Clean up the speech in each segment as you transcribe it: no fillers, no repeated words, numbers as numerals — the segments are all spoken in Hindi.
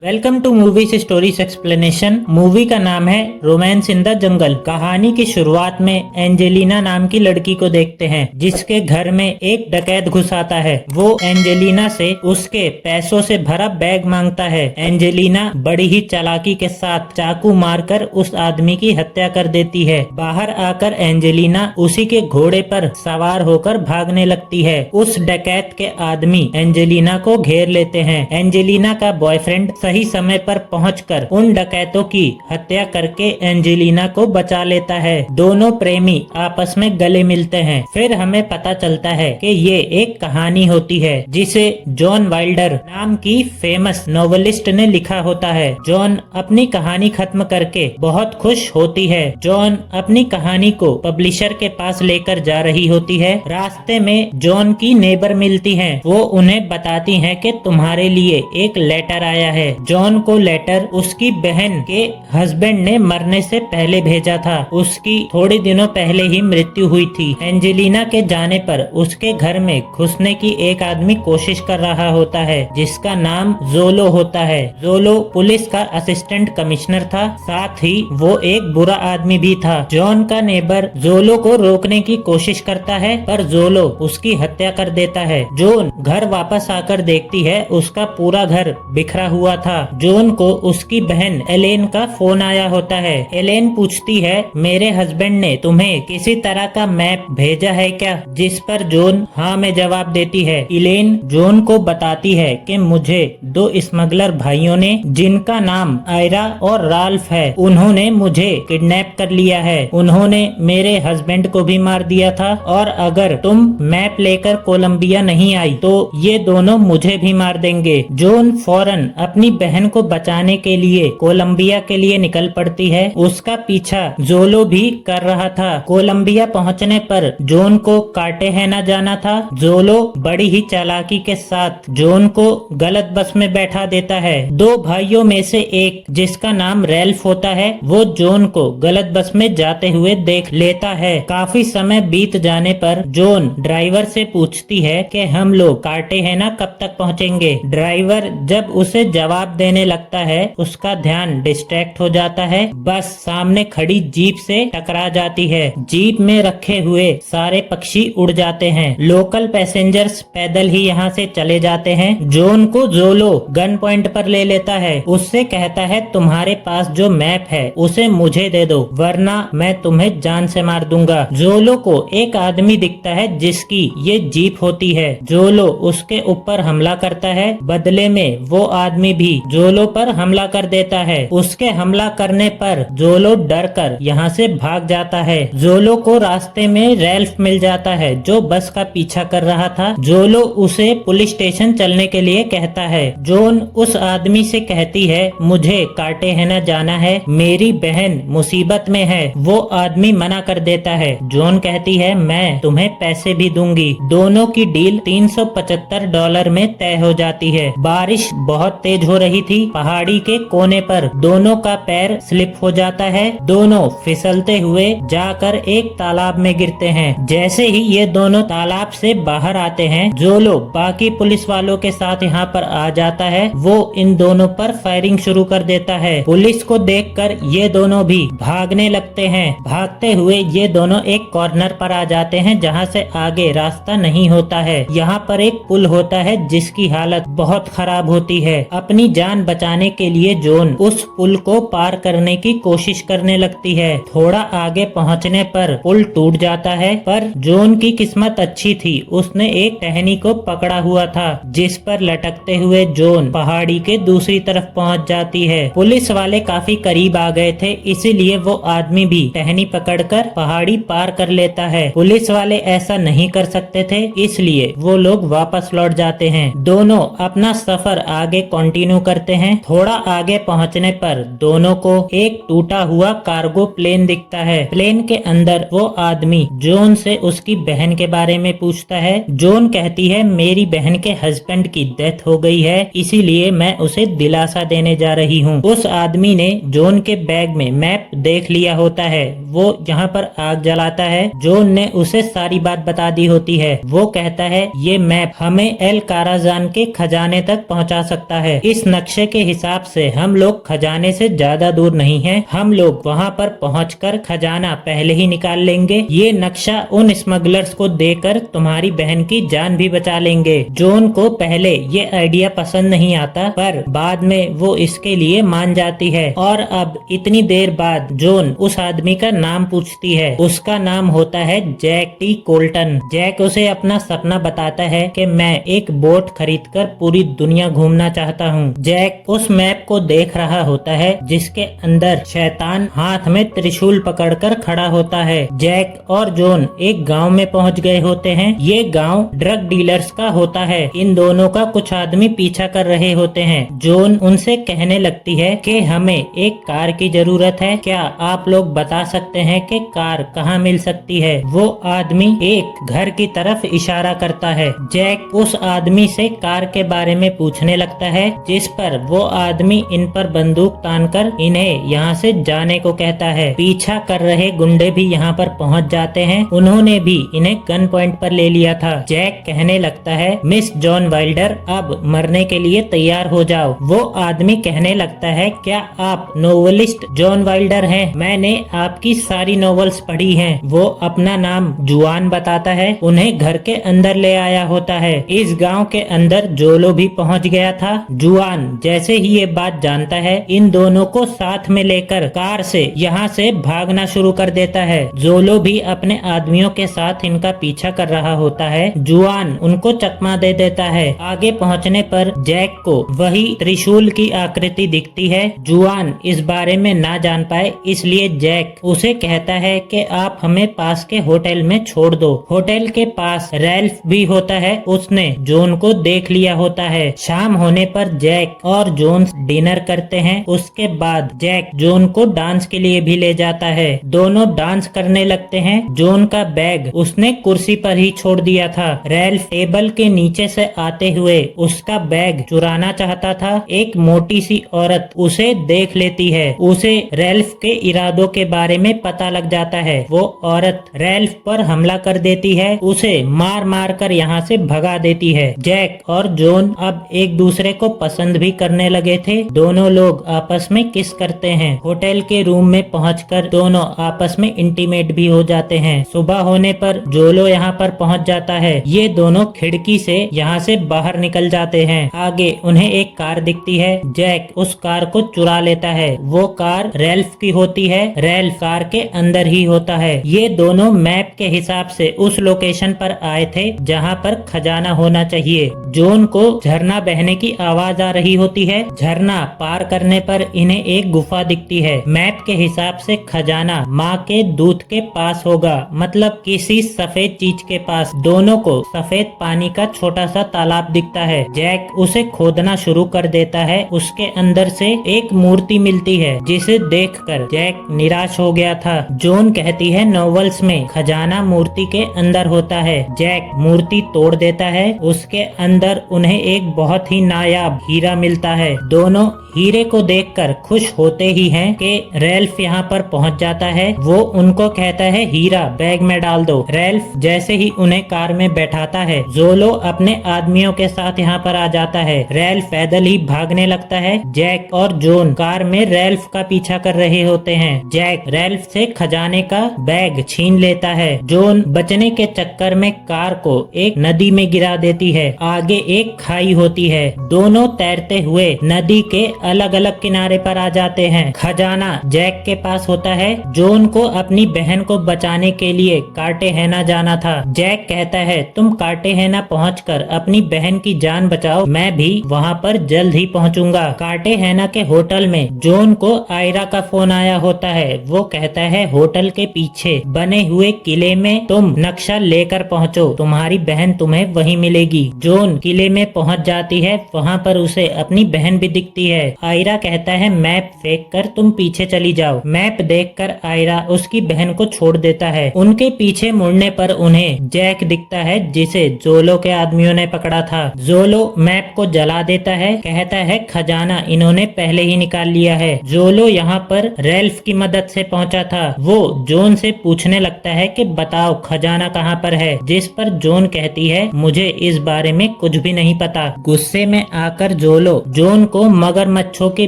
Welcome to movies stories explanation. Movie का नाम है रोमांस इन द जंगल। कहानी की शुरुआत में एंजेलिना नाम की लड़की को देखते हैं जिसके घर में एक डकैत घुस आता है। वो एंजेलिना से उसके पैसों से भरा बैग मांगता है। एंजेलिना बड़ी ही चालाकी के साथ चाकू मारकर उस आदमी की हत्या कर देती है। बाहर आकर एंजेलिना उसी के घोड़े पर सवार होकर भागने लगती है। उस डकैत के आदमी एंजेलिना को घेर लेते हैं। एंजेलिना का बॉयफ्रेंड सही समय पर पहुंचकर उन डकैतों की हत्या करके एंजेलिना को बचा लेता है। दोनों प्रेमी आपस में गले मिलते हैं। फिर हमें पता चलता है कि ये एक कहानी होती है जिसे जॉन वाइल्डर नाम की फेमस नॉवेलिस्ट ने लिखा होता है। जॉन अपनी कहानी खत्म करके बहुत खुश होती है। जॉन अपनी कहानी को पब्लिशर के पास लेकर जा रही होती है। रास्ते में जॉन की नेबर मिलती हैं। वो उन्हें बताती हैं कि तुम्हारे लिए एक लेटर आया है। जॉन को लेटर उसकी बहन के हस्बैंड ने मरने से पहले भेजा था। उसकी थोड़े दिनों पहले ही मृत्यु हुई थी। एंजेलिना के जाने पर उसके घर में घुसने की एक आदमी कोशिश कर रहा होता है जिसका नाम जोलो होता है। जोलो पुलिस का असिस्टेंट कमिश्नर था, साथ ही वो एक बुरा आदमी भी था। जॉन का नेबर जोलो को रोकने की कोशिश करता है पर जोलो उसकी हत्या कर देता है। जॉन घर वापस आकर देखती है उसका पूरा घर बिखरा हुआ था। जॉन को उसकी बहन एलेन का फोन आया होता है। एलेन पूछती है मेरे हस्बैंड ने तुम्हें किसी तरह का मैप भेजा है क्या, जिस पर जॉन हाँ में जवाब देती है। एलेन जॉन को बताती है कि मुझे दो स्मगलर भाइयों ने जिनका नाम आयरा और राल्फ है उन्होंने मुझे किडनैप कर लिया है। उन्होंने मेरे हस्बैंड को भी मार दिया था और अगर तुम मैप लेकर कोलंबिया नहीं आई तो ये दोनों मुझे भी मार देंगे। जॉन फौरन अपनी बहन को बचाने के लिए कोलंबिया के लिए निकल पड़ती है। उसका पीछा जोलो भी कर रहा था। कोलंबिया पहुंचने पर जॉन को कार्टेहेना जाना था। जोलो बड़ी ही चालाकी के साथ जॉन को गलत बस में बैठा देता है। दो भाइयों में से एक जिसका नाम रैल्फ होता है वो जॉन को गलत बस में जाते हुए देख लेता है। काफी समय बीत जाने पर जॉन ड्राइवर से पूछती है कि हम लोग कार्टेहेना कब तक पहुंचेंगे। ड्राइवर जब उसे जवाब देने लगता है उसका ध्यान डिस्ट्रैक्ट हो जाता है। बस सामने खड़ी जीप से टकरा जाती है। जीप में रखे हुए सारे पक्षी उड़ जाते हैं। लोकल पैसेंजर्स पैदल ही यहाँ से चले जाते हैं। जॉन को जोलो गन पॉइंट पर ले लेता है। उससे कहता है तुम्हारे पास जो मैप है उसे मुझे दे दो वरना मैं तुम्हें जान से मार दूंगा। जोलो को एक आदमी दिखता है जिसकी ये जीप होती है। जोलो उसके ऊपर हमला करता है। बदले में वो आदमी भी जोलो पर हमला कर देता है। उसके हमला करने पर जोलो डर कर यहाँ से भाग जाता है। जोलो को रास्ते में रैल्फ मिल जाता है जो बस का पीछा कर रहा था। जोलो उसे पुलिस स्टेशन चलने के लिए कहता है। जॉन उस आदमी से कहती है मुझे कार्टेहेना जाना है, मेरी बहन मुसीबत में है। वो आदमी मना कर देता है। जॉन कहती है मैं तुम्हें पैसे भी दूंगी। दोनों की डील $375 में तय हो जाती है। बारिश बहुत तेज हो रही थी। पहाड़ी के कोने पर दोनों का पैर स्लिप हो जाता है। दोनों फिसलते हुए जाकर एक तालाब में गिरते हैं। जैसे ही ये दोनों तालाब से बाहर आते हैं जोलो बाकी पुलिस वालों के साथ यहाँ पर आ जाता है। वो इन दोनों पर फायरिंग शुरू कर देता है। पुलिस को देखकर ये दोनों भी भागने लगते हैं। भागते हुए ये दोनों एक कॉर्नर पर आ जाते हैं जहाँ से आगे रास्ता नहीं होता है। यहाँ पर एक पुल होता है जिसकी हालत बहुत खराब होती है। अपनी जान बचाने के लिए जॉन उस पुल को पार करने की कोशिश करने लगती है। थोड़ा आगे पहुंचने पर पुल टूट जाता है पर जॉन की किस्मत अच्छी थी। उसने एक टहनी को पकड़ा हुआ था जिस पर लटकते हुए जॉन पहाड़ी के दूसरी तरफ पहुंच जाती है। पुलिस वाले काफी करीब आ गए थे इसीलिए वो आदमी भी टहनी पकड़कर पहाड़ी पार कर लेता है। पुलिस वाले ऐसा नहीं कर सकते थे इसलिए वो लोग वापस लौट जाते हैं। दोनों अपना सफर आगे कंटिन्यू करते हैं। थोड़ा आगे पहुंचने पर दोनों को एक टूटा हुआ कार्गो प्लेन दिखता है। प्लेन के अंदर वो आदमी जॉन से उसकी बहन के बारे में पूछता है। जॉन कहती है मेरी बहन के हस्बैंड की डेथ हो गई है इसीलिए मैं उसे दिलासा देने जा रही हूँ। उस आदमी ने जॉन के बैग में मैप देख लिया होता है। वो यहाँ पर आग जलाता है। जॉन ने उसे सारी बात बता दी होती है। वो कहता है ये मैप हमें एल काराजान के खजाने तक पहुँचा सकता है। इस नक्शे के हिसाब से हम लोग खजाने से ज्यादा दूर नहीं हैं। हम लोग वहाँ पर पहुँचकर खजाना पहले ही निकाल लेंगे। ये नक्शा उन स्मगलर्स को देकर तुम्हारी बहन की जान भी बचा लेंगे। जॉन को पहले ये आइडिया पसंद नहीं आता, पर बाद में वो इसके लिए मान जाती है। और अब इतनी देर बाद जॉन उस आदमी का नाम पूछती है। उसका नाम होता है जैक टी कोल्टन। जैक उसे अपना सपना बताता है कि मैं एक बोट खरीदकर पूरी दुनिया घूमना चाहता हूँ। जैक उस मैप को देख रहा होता है जिसके अंदर शैतान हाथ में त्रिशूल पकड़कर खड़ा होता है। जैक और जॉन एक गांव में पहुंच गए होते हैं। ये गांव ड्रग डीलर्स का होता है। इन दोनों का कुछ आदमी पीछा कर रहे होते हैं। जॉन उनसे कहने लगती है कि हमें एक कार की जरूरत है, क्या आप लोग बता सकते हैं कि कार कहाँ मिल सकती है। वो आदमी एक घर की तरफ इशारा करता है। जैक उस आदमी से कार के बारे में पूछने लगता है, जिस पर वो आदमी इन पर बंदूक तानकर इन्हें यहाँ से जाने को कहता है। पीछा कर रहे गुंडे भी यहाँ पर पहुँच जाते हैं। उन्होंने भी इन्हें गन पॉइंट पर ले लिया था। जैक कहने लगता है, मिस जॉन वाइल्डर, अब मरने के लिए तैयार हो जाओ। वो आदमी कहने लगता है, क्या आप नोवेलिस्ट जॉन वाइल्डर हैं? मैंने आपकी सारी नॉवेल्स पढ़ी हैं। वो अपना नाम जुआन बताता है। उन्हें घर के अंदर ले आया होता है। इस गांव के अंदर जोलो भी पहुंच गया था। जुआन जैसे ही ये बात जानता है, इन दोनों को साथ में लेकर कार से यहाँ से भागना शुरू कर देता है। जोलो भी अपने आदमियों के साथ इनका पीछा कर रहा होता है। जुआन उनको चकमा दे देता है। आगे पहुँचने पर जैक को वही त्रिशूल की आकृति दिखती है। जुआन इस बारे में ना जान पाए, इसलिए जैक उसे कहता है कि आप हमें पास के होटल में छोड़ दो। होटल के पास रैल्फ भी होता है। उसने जॉन को देख लिया होता है। शाम होने पर जैक और जॉन डिनर करते हैं। उसके बाद जैक जॉन को डांस के लिए भी ले जाता है। दोनों डांस करने लगते हैं। जॉन का बैग उसने कुर्सी पर ही छोड़ दिया था। रैल्फ टेबल के नीचे से आते हुए उसका बैग चुराना चाहता था। एक मोटी सी औरत उसे देख लेती है। उसे रैल्फ के इरादों के बारे में पता लग जाता है। वो औरत रैल्फ पर हमला कर देती है। उसे मार मार कर यहाँ से भगा देती है। जैक और जॉन अब एक दूसरे को पसंद भी करने लगे थे। दोनों लोग आपस में किस करते हैं। होटल के रूम में पहुंचकर दोनों आपस में इंटीमेट भी हो जाते हैं। सुबह होने पर जोलो यहाँ पर पहुंच जाता है। ये दोनों खिड़की से यहाँ से बाहर निकल जाते हैं। आगे उन्हें एक कार दिखती है। जैक उस कार को चुरा लेता है। वो कार रैल्फ की होती है। रैल्फ कार के अंदर ही होता है। ये दोनों मैप के हिसाब से उस लोकेशन पर आए थे जहाँ पर खजाना होना चाहिए। जॉन को झरना बहने की आवाज आ रही होती है। झरना पार करने पर इन्हें एक गुफा दिखती है। मैप के हिसाब से खजाना माँ के दूध के पास होगा, मतलब किसी सफेद चीज के पास। दोनों को सफेद पानी का छोटा सा तालाब दिखता है। जैक उसे खोदना शुरू कर देता है। उसके अंदर से एक मूर्ति मिलती है, जिसे देखकर जैक निराश हो गया था। जॉन कहती है, नॉवेल्स में खजाना मूर्ति के अंदर होता है। जैक मूर्ति तोड़ देता है। उसके अंदर उन्हें एक बहुत ही नायाब हीरा मिलता है। दोनों हीरे को देखकर खुश होते ही हैं कि रैल्फ यहाँ पर पहुँच जाता है। वो उनको कहता है, हीरा बैग में डाल दो। रैल्फ जैसे ही उन्हें कार में बैठाता है, जोलो अपने आदमियों के साथ यहाँ पर आ जाता है। रैल्फ पैदल ही भागने लगता है। जैक और जॉन कार में रैल्फ का पीछा कर रहे होते हैं। जैक रैल्फ से खजाने का बैग छीन लेता है। जॉन बचने के चक्कर में कार को एक नदी में गिरा देती है। आगे एक खाई होती है। दोनों तैरते हुए नदी के अलग अलग किनारे पर आ जाते हैं। खजाना जैक के पास होता है। जॉन को अपनी बहन को बचाने के लिए कार्टेहेना जाना था। जैक कहता है, तुम कार्टेहेना पहुंचकर अपनी बहन की जान बचाओ, मैं भी वहां पर जल्द ही पहुंचूंगा। कार्टेहेना के होटल में जॉन को आयरा का फोन आया होता है। वो कहता है, होटल के पीछे बने हुए किले में तुम नक्शा लेकर पहुंचो, तुम्हारी बहन तुम्हें वहीं मिलेगी। जॉन किले में पहुंच जाती है। वहां पर उसे अपनी बहन भी दिखती है। आयरा कहता है, मैप फेंक कर तुम पीछे चली जाओ। मैप देखकर आयरा उसकी बहन को छोड़ देता है। उनके पीछे मुड़ने पर उन्हें जैक दिखता है, जिसे जोलो के आदमियों ने पकड़ा था। जोलो मैप को जला देता है। कहता है, खजाना इन्होंने पहले ही निकाल लिया है। जोलो यहाँ पर रैल्फ की मदद से पहुँचा था। वो जॉन से पूछने लगता है कि बताओ खजाना कहाँ पर है, जिस पर जॉन कहती है, मुझे इस बारे में कुछ भी नहीं पता। गुस्से में आकर जोलो जोलो जॉन को मगरमच्छों के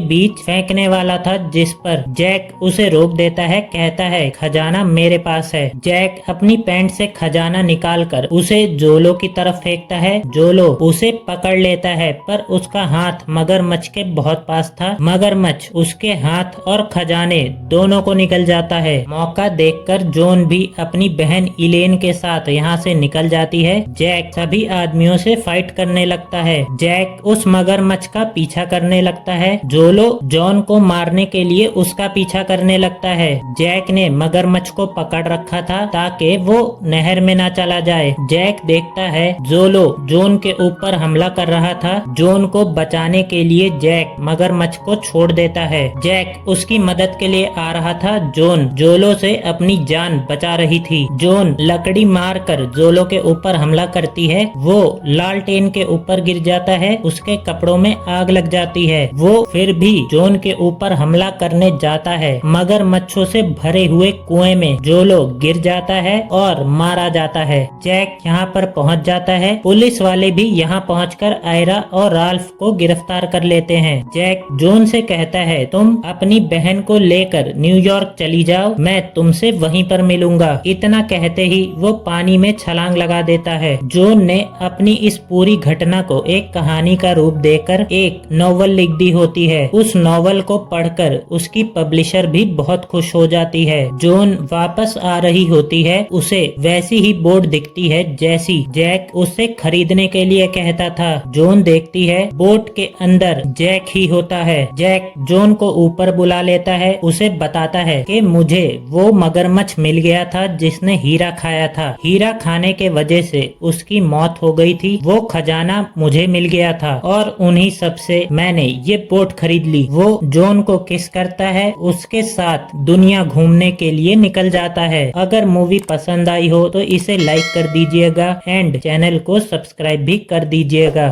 बीच फेंकने वाला था, जिस पर जैक उसे रोक देता है। कहता है खजाना मेरे पास है। जैक अपनी पैंट से खजाना निकालकर उसे जोलो की तरफ फेंकता है। जोलो उसे पकड़ लेता है, पर उसका हाथ मगरमच्छ के बहुत पास था। मगरमच्छ उसके हाथ और खजाने दोनों को निकल जाता है। मौका देखकर जॉन भी अपनी बहन इलेन के साथ यहाँ से निकल जाती है। जैक सभी आदमियों से फाइट करने लगता है। जैक उस मगरमच्छ का पीछा करने लगता है। जोलो जॉन को मारने के लिए उसका पीछा करने लगता है। जैक ने मगरमच्छ को पकड़ रखा था ताकि वो नहर में ना चला जाए। जैक देखता है जोलो जॉन के ऊपर हमला कर रहा था। जॉन को बचाने के लिए जैक मगरमच्छ को छोड़ देता है। जैक उसकी मदद के लिए आ रहा था। जॉन जोलो से अपनी जान बचा रही थी। जॉन लकड़ी मारकर जोलो के ऊपर हमला करती है। वो लालटेन के ऊपर गिर जाता है। उसके कपड़ों में आग लग जाती है। वो फिर भी जॉन के ऊपर हमला करने जाता है। मगरमच्छों से भरे हुए कुएं में जोलो गिर जाता है और मारा जाता है। जैक यहाँ पर पहुँच जाता है। पुलिस वाले भी यहाँ पहुँचकर आयरा और राल्फ को गिरफ्तार कर लेते हैं। जैक जॉन से कहता है तुम अपनी बहन को लेकर न्यूयॉर्क चली जाओ, मैं तुमसे वहीं पर मिलूंगा। इतना कहते ही वो पानी में छलांग लगा देता है। जॉन ने अपनी इस पूरी घटना को एक कहानी का रूप देकर एक नॉवल लिख दी होती है। उस नॉवल को पढ़कर उसकी पब्लिशर भी बहुत खुश हो जाती है। जॉन वापस आ रही होती है। उसे वैसी ही बोर्ड दिखती है जैसी जैक उससे खरीदने के लिए कहता था। जॉन देखती है बोट के अंदर जैक ही होता है। जैक जॉन को ऊपर बुला लेता है। उसे बताता है कि मुझे वो मगरमच्छ मिल गया था जिसने हीरा खाया था। हीरा खाने के वजह से उसकी मौत हो गई थी। वो खजाना मुझे मिल गया था और उन्हीं सब से मैंने ये बोट खरीद ली। वो जॉन को किस करता है, उसके साथ दुनिया घूमने के लिए निकल जाता है। अगर मूवी पसंद आई हो तो इसे लाइक कर दीजिएगा एंड चैनल को सब्सक्राइब भी कर दीजिएगा।